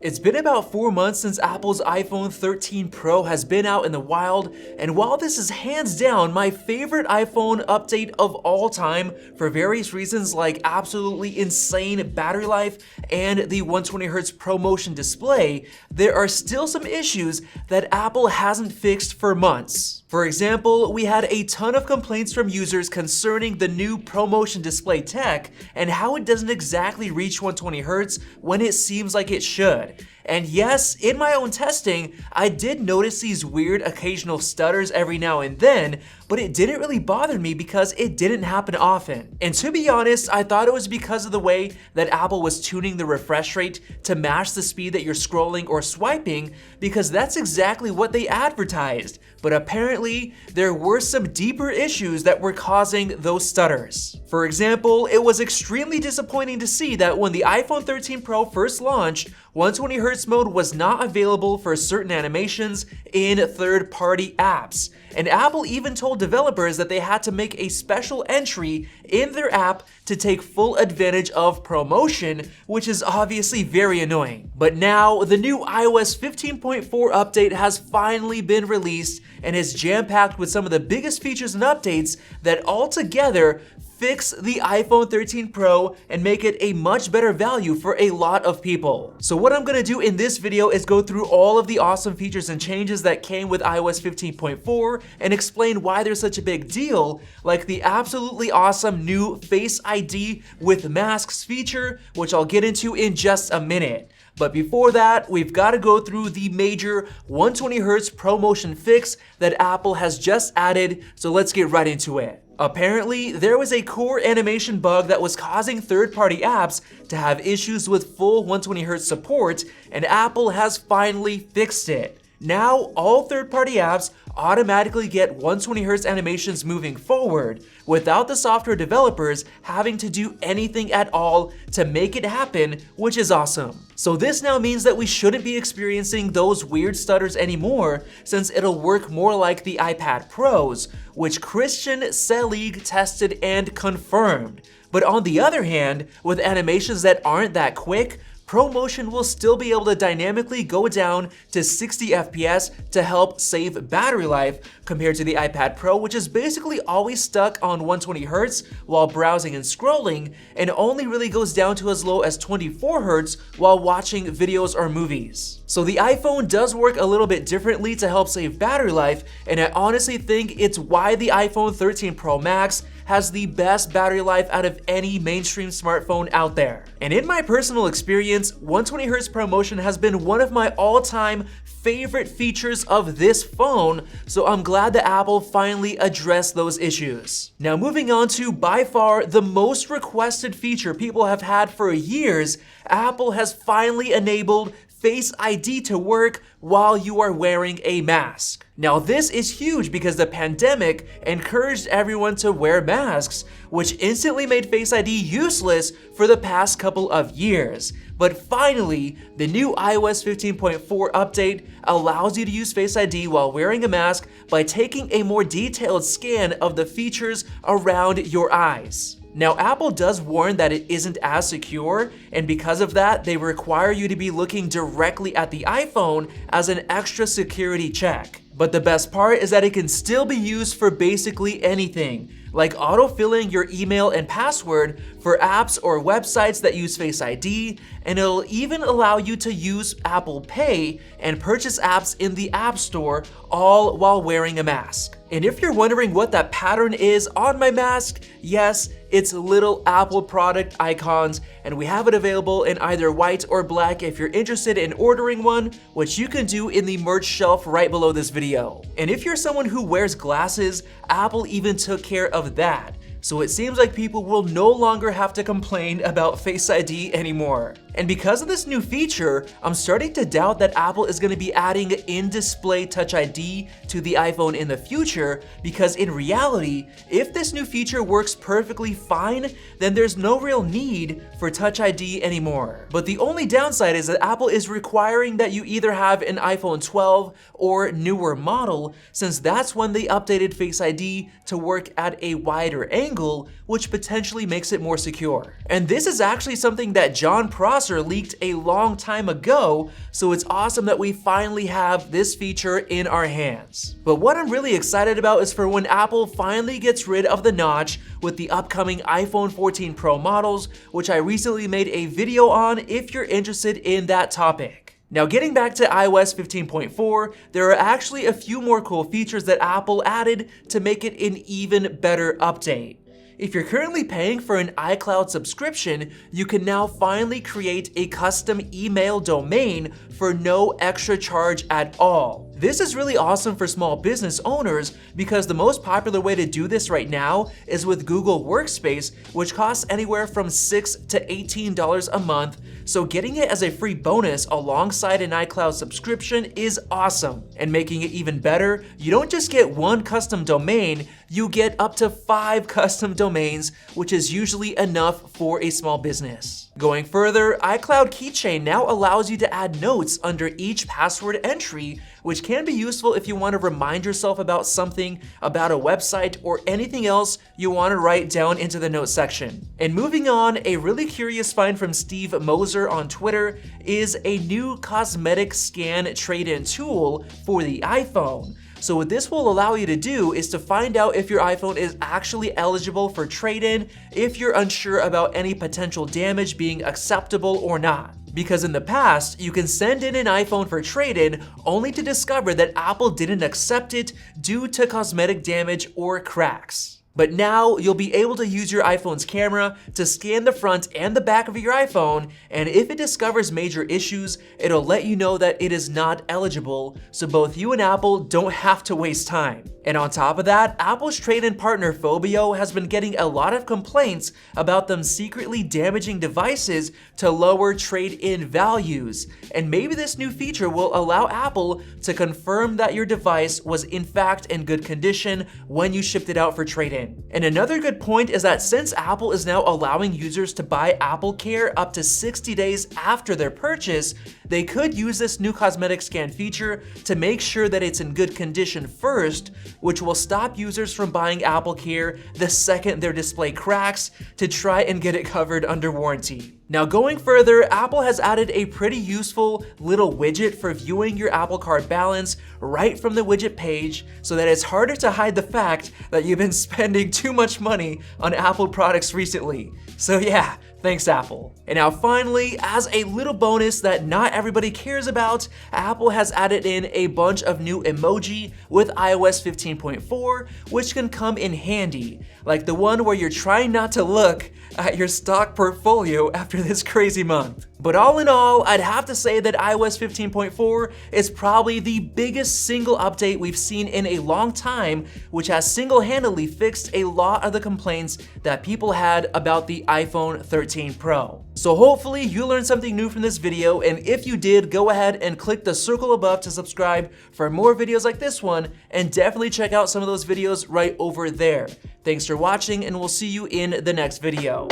It's been about 4 months since Apple's iPhone 13 Pro has been out in the wild, and while this is hands down my favorite iPhone update of all time for various reasons like absolutely insane battery life and the 120Hz ProMotion display, there are still some issues that Apple hasn't fixed for months. For example, we had a ton of complaints from users concerning the new ProMotion display tech and how it doesn't exactly reach 120Hz when it seems like it should. And yes, in my own testing, I did notice these weird occasional stutters every now and then, but it didn't really bother me because it didn't happen often. And to be honest, I thought it was because of the way that Apple was tuning the refresh rate to match the speed that you're scrolling or swiping, because that's exactly what they advertised. But apparently, there were some deeper issues that were causing those stutters. For example, it was extremely disappointing to see that when the iPhone 13 Pro first launched, 120Hz mode was not available for certain animations in third-party apps. And Apple even told developers that they had to make a special entry in their app to take full advantage of ProMotion, which is obviously very annoying. But now, the new iOS 15.4 update has finally been released and is jam-packed with some of the biggest features and updates that altogether fix the iPhone 13 Pro and make it a much better value for a lot of people. So what I'm gonna do in this video is go through all of the awesome features and changes that came with iOS 15.4 and explain why they're such a big deal, like the absolutely awesome new Face ID with masks feature, which I'll get into in just a minute. But before that, we've got to go through the major 120Hz ProMotion fix that Apple has just added, so let's get right into it. Apparently, there was a core animation bug that was causing third-party apps to have issues with full 120Hz support, and Apple has finally fixed it. Now, all third-party apps automatically get 120Hz animations moving forward, without the software developers having to do anything at all to make it happen, which is awesome. So this now means that we shouldn't be experiencing those weird stutters anymore, since it'll work more like the iPad Pros, which Christian Selig tested and confirmed. But on the other hand, with animations that aren't that quick, ProMotion will still be able to dynamically go down to 60 FPS to help save battery life compared to the iPad Pro, which is basically always stuck on 120Hz while browsing and scrolling, and only really goes down to as low as 24Hz while watching videos or movies. So the iPhone does work a little bit differently to help save battery life, and I honestly think it's why the iPhone 13 Pro Max has the best battery life out of any mainstream smartphone out there. And in my personal experience, 120Hz ProMotion has been one of my all-time favorite features of this phone, so I'm glad that Apple finally addressed those issues. Now moving on to by far the most requested feature people have had for years, Apple has finally enabled Face ID to work while you are wearing a mask. Now this is huge because the pandemic encouraged everyone to wear masks, which instantly made Face ID useless for the past couple of years. But finally, the new iOS 15.4 update allows you to use Face ID while wearing a mask by taking a more detailed scan of the features around your eyes. Now, Apple does warn that it isn't as secure, and because of that, they require you to be looking directly at the iPhone as an extra security check. But the best part is that it can still be used for basically anything, like autofilling your email and password for apps or websites that use Face ID, and it'll even allow you to use Apple Pay and purchase apps in the App Store, all while wearing a mask. And if you're wondering what that pattern is on my mask, yes, it's little Apple product icons, and we have it available in either white or black if you're interested in ordering one, which you can do in the merch shelf right below this video. And if you're someone who wears glasses, Apple even took care of that. So it seems like people will no longer have to complain about Face ID anymore. And because of this new feature, I'm starting to doubt that Apple is going to be adding in-display Touch ID to the iPhone in the future, because in reality, if this new feature works perfectly fine, then there's no real need for Touch ID anymore. But the only downside is that Apple is requiring that you either have an iPhone 12 or newer model, since that's when they updated Face ID to work at a wider angle, which potentially makes it more secure. And this is actually something that John Prosser processor leaked a long time ago, so it's awesome that we finally have this feature in our hands. But what I'm really excited about is for when Apple finally gets rid of the notch with the upcoming iPhone 14 Pro models, which I recently made a video on if you're interested in that topic. Now, getting back to iOS 15.4, there are actually a few more cool features that Apple added to make it an even better update. If you're currently paying for an iCloud subscription, you can now finally create a custom email domain for no extra charge at all. This is really awesome for small business owners because the most popular way to do this right now is with Google Workspace, which costs anywhere from $6 to $18 a month. So getting it as a free bonus alongside an iCloud subscription is awesome. And making it even better, you don't just get one custom domain, you get up to 5 custom domains, which is usually enough for a small business. Going further, iCloud Keychain now allows you to add notes under each password entry, which can be useful if you want to remind yourself about something, about a website, or anything else you want to write down into the notes section. And moving on, a really curious find from Steve Moser on Twitter is a new Cosmetic Scan trade-in tool for the iPhone. So what this will allow you to do is to find out if your iPhone is actually eligible for trade-in if you're unsure about any potential damage being acceptable or not. Because in the past, you can send in an iPhone for trade-in only to discover that Apple didn't accept it due to cosmetic damage or cracks. But now you'll be able to use your iPhone's camera to scan the front and the back of your iPhone, and if it discovers major issues, it'll let you know that it is not eligible, so both you and Apple don't have to waste time. And on top of that, Apple's trade-in partner Phobio has been getting a lot of complaints about them secretly damaging devices to lower trade-in values. And maybe this new feature will allow Apple to confirm that your device was in fact in good condition when you shipped it out for trade-in. And another good point is that since Apple is now allowing users to buy Apple Care up to 60 days after their purchase, they could use this new Cosmetic Scan feature to make sure that it's in good condition first, which will stop users from buying Apple Care the second their display cracks to try and get it covered under warranty. Now going further, Apple has added a pretty useful little widget for viewing your Apple Card balance right from the widget page so that it's harder to hide the fact that you've been spending too much money on Apple products recently. So yeah, thanks Apple. And now finally, as a little bonus that not everybody cares about, Apple has added in a bunch of new emoji with iOS 15.4, which can come in handy, like the one where you're trying not to look at your stock portfolio after this crazy month. But all in all, I'd have to say that iOS 15.4 is probably the biggest single update we've seen in a long time, which has single-handedly fixed a lot of the complaints that people had about the iPhone 13 Pro. So hopefully you learned something new from this video, and if you did, go ahead and click the circle above to subscribe for more videos like this one, and definitely check out some of those videos right over there. Thanks for watching, and we'll see you in the next video.